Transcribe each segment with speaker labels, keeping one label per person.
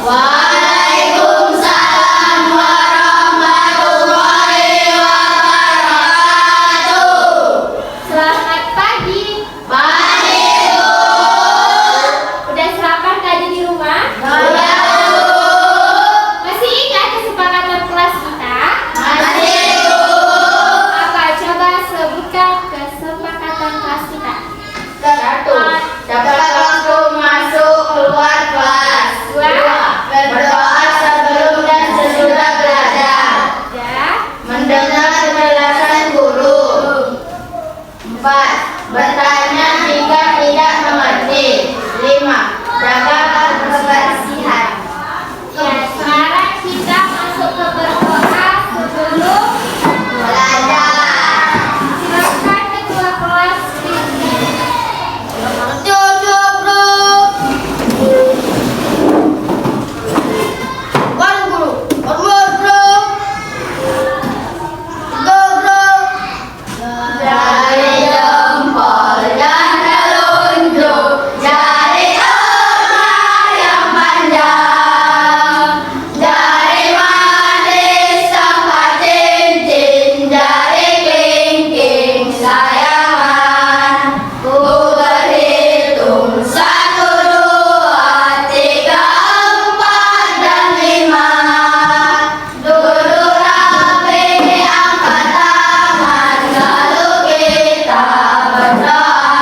Speaker 1: Waalaikumsalam warahmatullahi wabarakatuh.
Speaker 2: Selamat pagi.
Speaker 1: Pagi, Bu.
Speaker 2: Udah sarapan tadi di rumah?
Speaker 1: Iya, Bu.
Speaker 2: Masih ingat kesepakatan kelas kita?
Speaker 1: Masih, Bu.
Speaker 2: Apa? Coba sebutkan kesepakatan kelas kita.
Speaker 1: 1. Dapat waktu masuk keluar kelas.
Speaker 2: 2.
Speaker 1: 2. Berdoa sebelum dan sesudah belajar.
Speaker 2: 3.
Speaker 1: Mendengar penjelasan guru. 4. Bertanya jika tidak mengerti. 5. Jaga kebersihan.
Speaker 2: Ya, sekarang kita masuk ke berdoa sebelum
Speaker 1: Belajar.
Speaker 2: silakan ketua kelas pimpin.
Speaker 1: Tujuh, Bro. One, Bro. One more, Bro. Go, Bro. Jari jempol dan telunjuk, jari emas yang panjang, jari manis sampai cincin, jari kelingking sayangan. Ku berhitung 1, 2, 3, 4, dan 5. Duduk rapi, angkat tangan, lalu kita berdoa.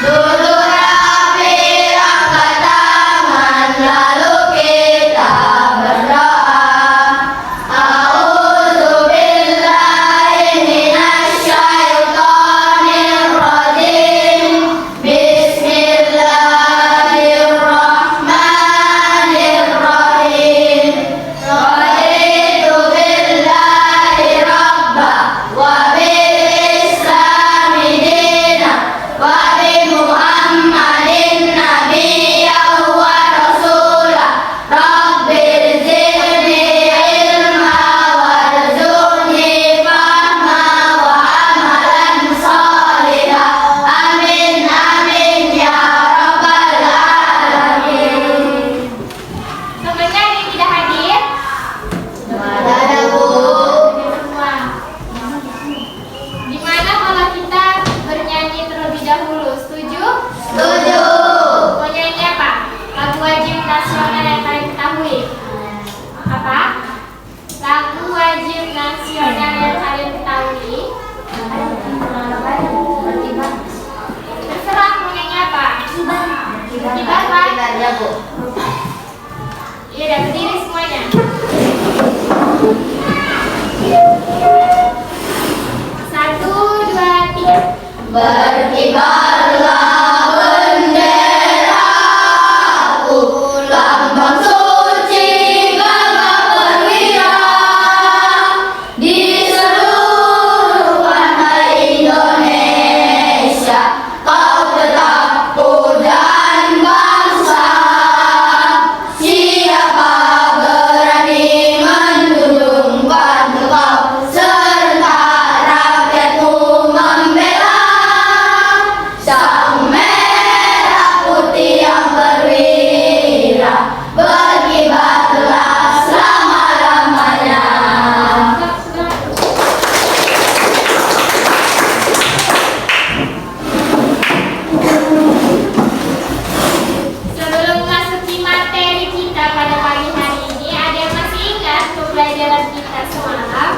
Speaker 1: Duduk rapi, angkat tangan, lalu kita berdoa. A'udzubillahi minasyaitonirrajim. Bismillahirrahmanirrahim. Raditu billahi rabba wa bil islami dina wa bi Muhammadin nabiyyan wa rasula. Rabbil zidni ilma warzuqni fahma wa amalan salihah. Amin amin ya rabbal alamin.
Speaker 2: Temannya yang tidak hadir?
Speaker 1: Ada, Bu.
Speaker 2: Semua. Gimana kalau kita bernyanyi terlebih dahulu? Setuju?
Speaker 1: Setuju.
Speaker 2: Mau nyanyi apa? Lagu wajib nasional yang kalian ketahui. Apa? Lagu wajib nasional yang kalian ketahui. Terserah mau nyanyi apa? Kibar, Pak?
Speaker 1: Ya, Bu.
Speaker 2: Iya, udah berdiri semuanya. 1, 2, 3.
Speaker 1: Berkibarlah benderaku, lambang suci gagah perwira. Di seluruh tanah Indonesia, kau tetap pujaan bangsa. Siapa berani menjunjung pada kau, serta rakyatmu membela. Sang merah putih yang perwira, berkibarlah selama-lamanya.
Speaker 2: Sebelum memasuki materi kita pada pagi hari ini, ada yang masih ingat pembelajaran kita semalam?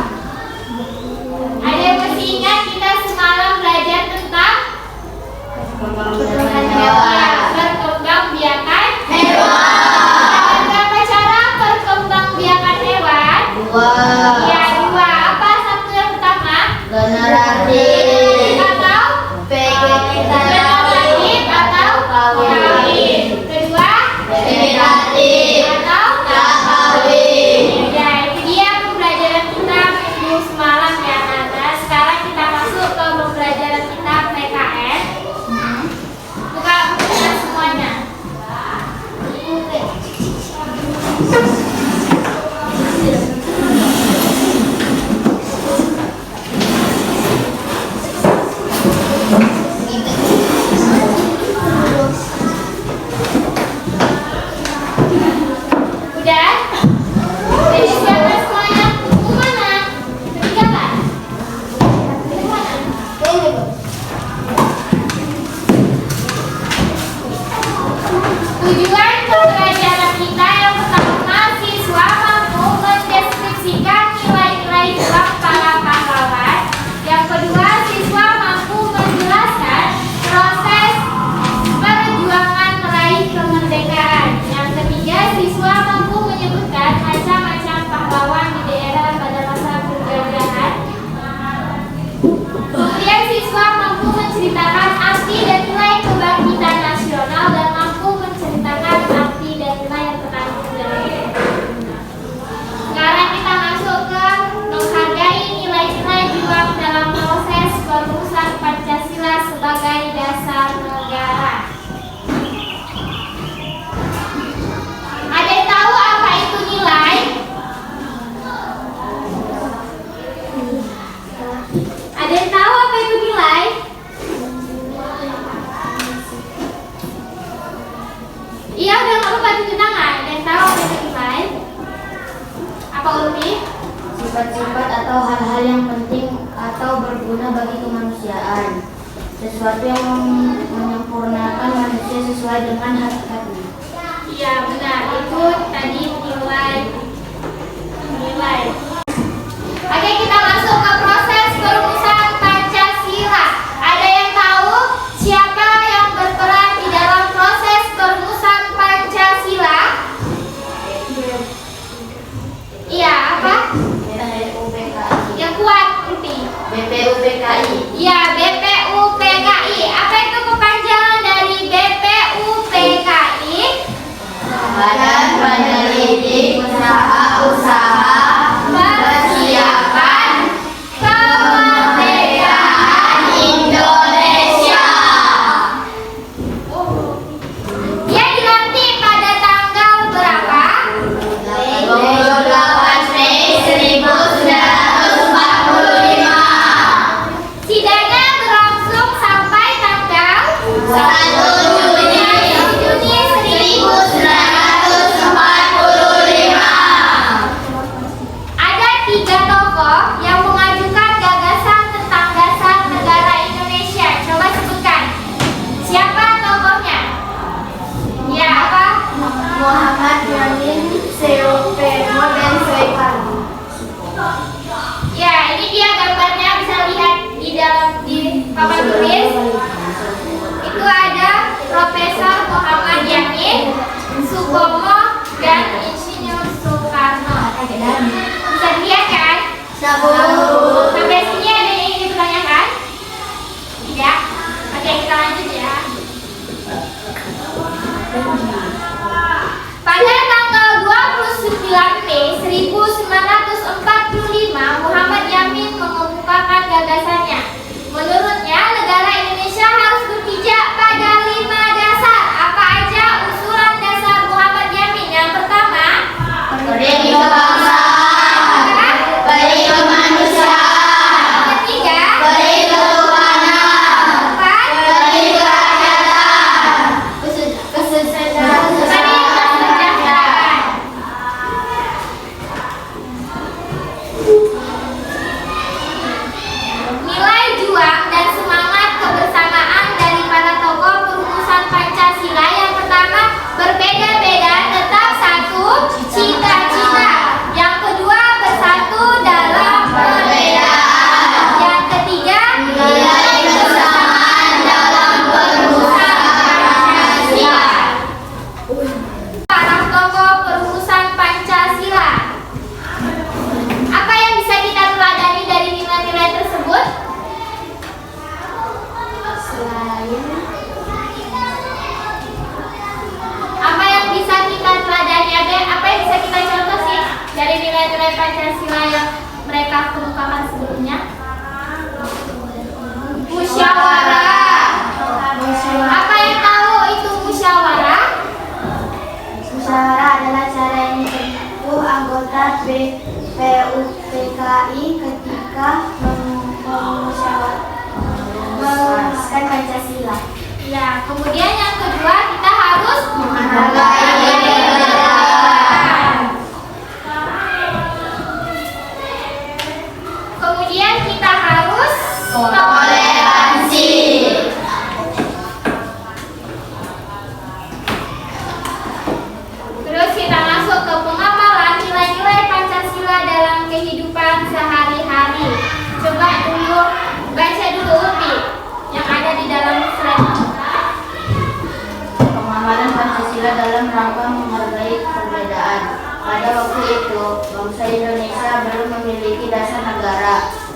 Speaker 2: Ada yang masih ingat kita semalam belajar tentang perkembangbiakan
Speaker 1: Hewan.
Speaker 2: Ada berapa cara perkembangbiakan hewan?
Speaker 1: Wah,
Speaker 2: Ya, 2. Apa satu yang pertama?
Speaker 1: generasi
Speaker 2: Atau vegetatif atau kawin. Kedua,
Speaker 1: vegetatif
Speaker 2: atau
Speaker 1: tak kawin.
Speaker 2: ya, itu dia pembelajaran kita minggu semalam ya, Nana. Sekarang kita masuk ke pembelajaran kita PKN. Buka bukunya semuanya. siswa mampu menceritakan arti dan nilai kebangkitan nasional dan mampu menceritakan arti dan nilai yang terkandung dalam undang-undang. Sekarang kita masuk ke menghargai nilai-nilai juang dalam proses perumusan Pancasila sebagai dasar negara. Ada yang tahu apa itu nilai? Ada yang tahu apa itu nilai? Iya, udah nggak lupa cuci tangan. Ada yang tahu apa itu nilai? Apa Ulfi?
Speaker 1: Sifat-sifat atau hal-hal yang penting atau berguna bagi kemanusiaan. Sesuatu yang menyempurnakan manusia sesuai dengan hakikatnya.
Speaker 2: Iya benar, itu tadi nilai. Oke, kita masuk ke proses perumusan Pancasila. Ada yang tahu siapa yang berperan di dalam proses perumusan Pancasila? Iya, apa? Yang kuat, Ulfi.
Speaker 1: BPUPKI.
Speaker 2: Iya, BPUPKI. Apa itu kepanjangan dari BPUPKI?
Speaker 1: Badan Penyelidik Usaha-Usaha Persiapan Kemerdekaan Indonesia.
Speaker 2: Dia dilantik pada tanggal berapa?
Speaker 1: 28 Mei 1945.
Speaker 2: Sidangnya berlangsung sampai tanggal
Speaker 1: 1 Juni 1945.
Speaker 2: Ada 3 tokoh yang mengajukan gagasan tentang dasar negara Indonesia. Coba sebutkan. Siapa tokohnya? Ya, apa?
Speaker 1: Muhammad Yamin, Soekarno dan Soekarno.
Speaker 2: Ya, ini dia gambarnya, bisa lihat di papan tulis. Itu ada Profesor Muhammad Yamin, Supomo, dan Insinyur Soekarno. Bisa dilihat kan? Sampai sini ada yang ingin ditanyakan? Tidak? Oke, kita lanjut ya. Pada tanggal 29 Mei 1945, Muhammad Yamin mengemukakan gagasannya. Menurutnya, negara Indonesia harus berpijak pada 5 dasar. Apa aja usulan dasar Muhammad Yamin? Yang pertama,
Speaker 1: Berdiri kebangsaan, beri kemanusiaan,
Speaker 2: yang ketiga,
Speaker 1: beri ketuhanan,
Speaker 2: empat,
Speaker 1: beri kerakyatan, kesejahteraan.
Speaker 2: kesejahteraan. Nilai juang dan semangat kebersamaan dari para tokoh perumusan Pancasila. Yang pertama, berbeda-beda tetap satu, cita-cita. Yang kedua, bersatu dalam perbedaan. Yang ketiga,
Speaker 1: Nilai kesamaan dalam perumusan Pancasila.
Speaker 2: para tokoh perumusan Pancasila. Apa yang bisa kita teladani dari nilai-nilai tersebut? Apa yang bisa kita teladani? Apa yang bisa kita contoh sih dari nilai-nilai Pancasila yang mereka kemukakan sebelumnya? Musyawarah. Apa yang tahu itu musyawarah?
Speaker 1: Musyawarah adalah cara yang ditempuh anggota BPUPKI ketika merumuskan Pancasila.
Speaker 2: Ya, kemudian yang kedua kita harus
Speaker 1: Menghargai perbedaan.
Speaker 2: Kemudian kita harus
Speaker 1: Toleransi.
Speaker 2: Terus kita masuk ke pengamalan nilai-nilai Pancasila dalam kehidupan sehari-hari. Coba dulu baca dulu Upi yang ada di dalam slide.
Speaker 1: Pengamalan Pancasila dalam rangka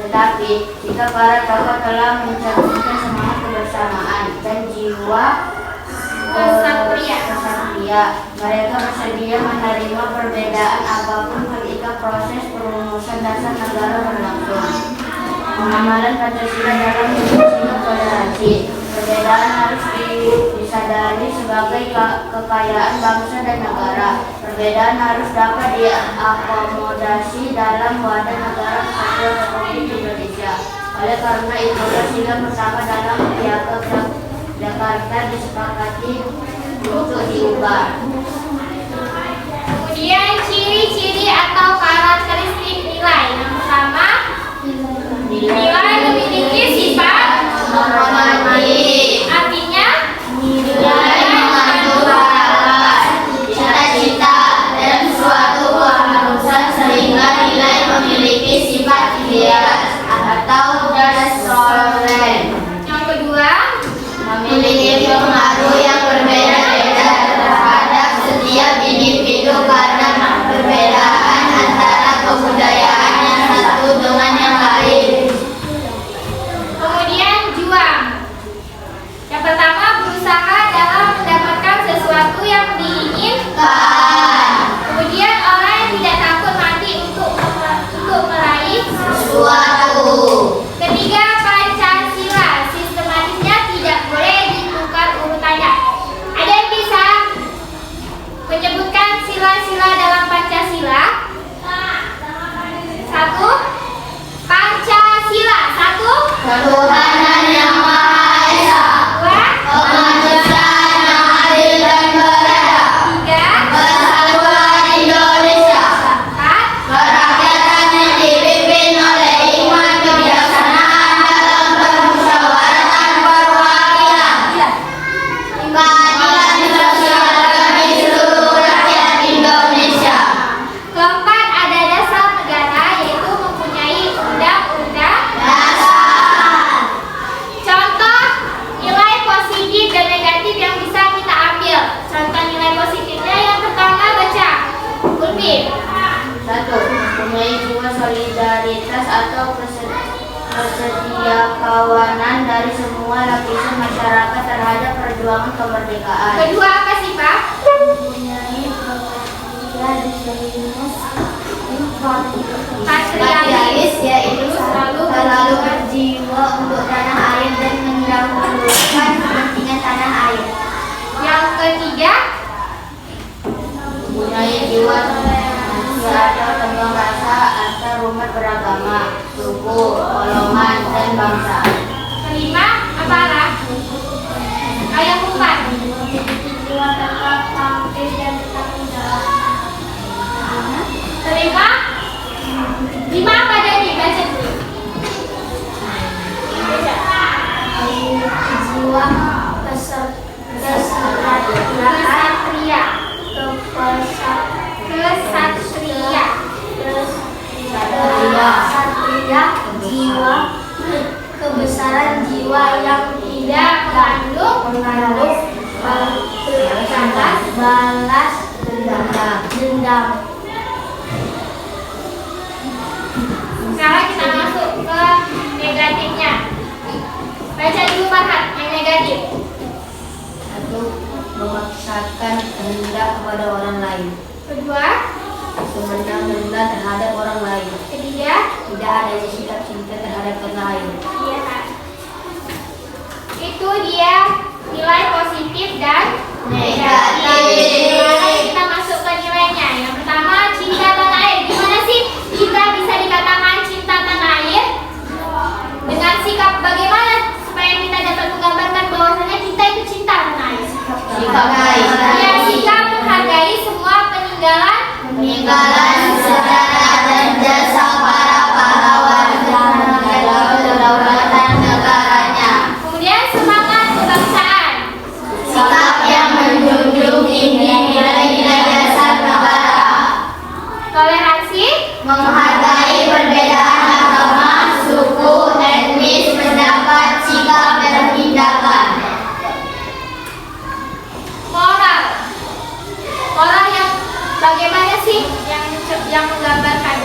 Speaker 1: Tetapi jika para tokoh telah mencerminkan semangat kebersamaan dan jiwa kesatria, mereka bersedia menerima perbedaan apapun ketika proses perumusan dasar negara berlangsung. Pengamalan Pancasila dalam prinsip toleransi. Perbedaan harus disadari sebagai kekayaan bangsa dan negara. Perbedaan harus dapat diakomodasi dalam wadah negara kesatuan Republik Indonesia. Oleh karena itu, Pancasila pertama dalam Piagam Jakarta disepakati untuk diubah.
Speaker 2: Kemudian ciri-ciri atau karakteristik nilai. Yang pertama, nilai memiliki sifat normatif. Artinya, nilai mengandung harapan, cita-cita, dan suatu keharusan sehingga nilai memiliki sifat ideal atau dasar. Yang kedua, memiliki pengaruh yang berbeda-beda terhadap setiap individu karena perbedaan antara kebudayaan yang satu dengan yang lain. Kemudian juang. Yang pertama, berusaha dalam mendapatkan sesuatu yang diinginkan. Kemudian orang yang tidak takut mati untuk meraih sesuatu. Ketiga, Pancasila. Sistematisnya tidak boleh ditukar urutannya. Ada yang bisa menyebutkan sila-sila dalam Pancasila? Satu, Pancasila. Satu, ketuhanan yang Maha Esa. Dua, kemanusiaan yang adil dan beradab. Tiga, persatuan Indonesia. Empat, kerakyatan yang dipimpin oleh hikmat kebijaksanaan dalam permusyawaratan perwakilan. Keadilan sosial bagi seluruh rakyat Indonesia. Keempat, ada dasar negara, yaitu mempunyai undang-undang dasar. Contoh nilai positif dan negatif yang bisa kita ambil. Contoh nilai positifnya yang pertama, baca. Ulfi.
Speaker 1: Satu, mempunyai jiwa solidaritas atau kesetiakawanan dari semua lapisan masyarakat terhadap perjuangan kemerdekaan.
Speaker 2: Kedua, apa sih, Pak?
Speaker 1: Mempunyai patrialis, yaitu selalu berjiwa untuk tanah air dan mendahulukan kepentingan tanah air.
Speaker 2: Yang ketiga,
Speaker 1: Mempunyai jiwa manusia atau tenggang rasa antar umat beragama, suku, golongan, dan bangsa.
Speaker 2: kelima, apa lah? Ayat 4.
Speaker 1: Jiwa tetap pangkis dan bertanggung jawab.
Speaker 2: Kelima, lima apa tadi? Baca dulu.
Speaker 1: Jiwa kesatria, kesatria, jiwa kebesaran jiwa yang tidak mengandung balas dendam.
Speaker 2: Sekarang kita masuk ke negatifnya. Baca dulu Farhan yang negatif.
Speaker 1: Satu, memaksakan kehendak kepada orang lain.
Speaker 2: Kedua,
Speaker 1: Semena-mena terhadap orang lain.
Speaker 2: ketiga,
Speaker 1: Tidak ada sikap cinta terhadap orang lain.
Speaker 2: iya. Itu dia nilai positif dan negatif. Sekarang kita masuk ke nilainya. Yang pertama, cinta tanah air. Gimana sih kita bisa dikatakan cinta tanah air? Dengan sikap bagaimana supaya kita dapat menggambarkan bahwasanya kita itu cinta tanah air?
Speaker 1: Sikap baik.
Speaker 2: Ya, sikap menghargai semua peninggalan
Speaker 1: Sejarah dan jasa para pahlawan dalam kedaulatan negaranya.
Speaker 2: Kemudian semangat kebangsaan.
Speaker 1: Sikap yang menjunjung tinggi nilai-nilai dasar negara.
Speaker 2: Toleransi.
Speaker 1: Menghargai perbedaan agama, suku, etnis, pendapat, sikap, dan tindakan.
Speaker 2: Moral. Moral yang bagaimana sih yang menggambarkan?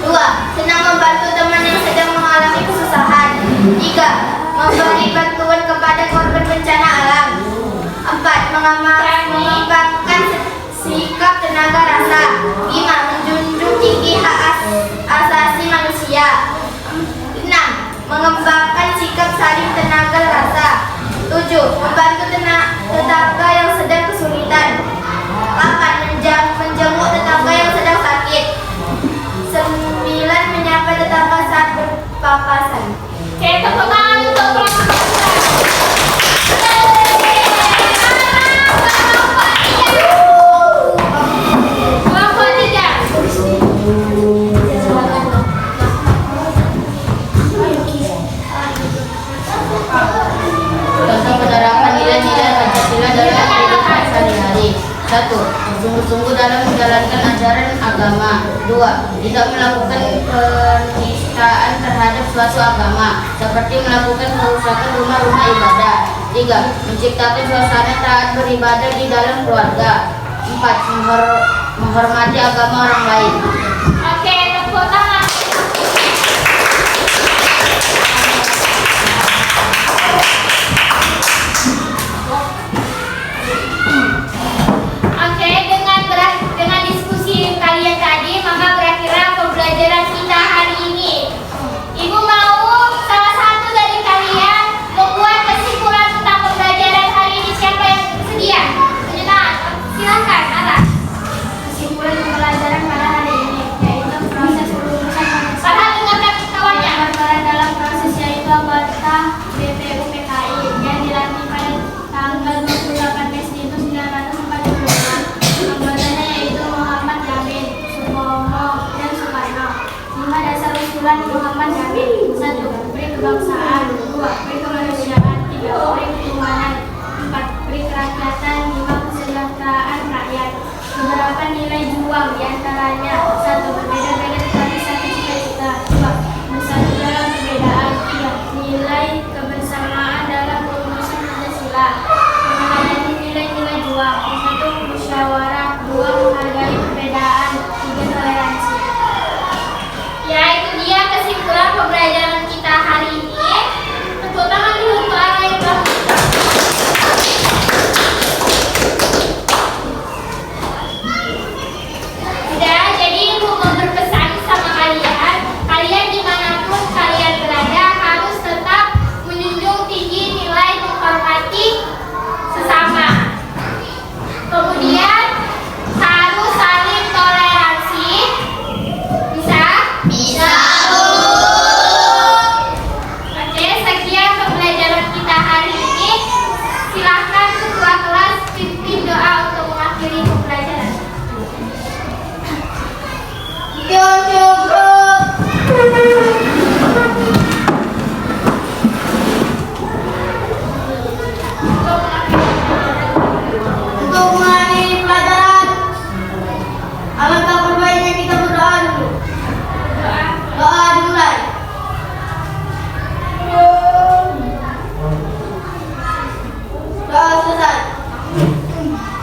Speaker 2: 2. Senang membantu teman yang sedang mengalami kesusahan. 3. Memberi bantuan kepada korban bencana alam. 4. Mengembangkan sikap tenaga rasa. 5. Menjunjung tinggi hak asasi manusia. 6. Mengembangkan sikap saling tenaga rasa. 7. Membantu tetangga yang sedang kesulitan. 8. Menjenguk tetangga yang sedang sakit. 9. Menyapa tetangga saat berpapasan. Oke, tepuk tangan untuk kelompok kelompok 3.
Speaker 1: Contoh penerapan nilai-nilai Pancasila dalam kehidupan sehari-hari. 1. Bersungguh-sungguh dalam menjalankan ajaran agama. 2. Tidak melakukan penistaan terhadap suatu agama, seperti melakukan kerusakan rumah-rumah ibadah. 3. Menciptakan suasana taat beribadah di dalam keluarga. 4. Menghormati agama orang lain.
Speaker 2: Oke, tepuk tangan. Oke, dengan diskusi kalian tadi, maka berakhirlah pembelajaran kita hari ini. Ibu mau salah satu dari kalian membuat kesimpulan tentang pembelajaran hari ini. Siapa yang bersedia? Silakan, Ara.
Speaker 3: Kesimpulan pembelajaran pada hari ini yaitu proses perumusan manusia.
Speaker 2: Farhan, dengarkan kawannya.
Speaker 3: Berperan dalam proses yaitu anggota BPUPKI yang dilantik pada tanggal 28 Mei 1945. Anggotanya yaitu Muhammad Jamil, Supomo, dan Soekarno. 5 dasar usulan Muhammad Jamil. 1. Peri kebangsaan. 2. Peri kemanusiaan. 3. Peri ketuhanan. 4. Peri kerakyatan. 5. Kesejahteraan rakyat. Beberapa nilai juang diantaranya: 1. Berbeda-beda tetapi satu cita-cita. 2. Bersatu dalam perbedaan. 3. Nilai kebersamaan dalam perumusan Pancasila. Mengenai nilai-nilai juang: 1. Musyawarah. 2. Menghargai perbedaan. 3. Toleransi.
Speaker 2: Ya, itu dia kesimpulan pembelajaran kita hari ini. Tepuk tangan dulu untuk Ara yang telah udah. Jadi ibu mau berpesan sama kalian, dimanapun kalian berada harus tetap menjunjung tinggi nilai menghormati sesama. Kemudian harus saling toleransi. Bisa? Bisa. Oke, sekian pembelajaran kita hari ini. Silakan ketua kelas pimpin doa untuk mengakhiri pembelajaran.
Speaker 3: Untuk mengakhiri pelajaran, alangkah berbaiknya kita berdoa dulu. Doa dimulai. Doa selesai.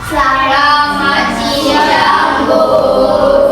Speaker 2: Selamat siang, Bu.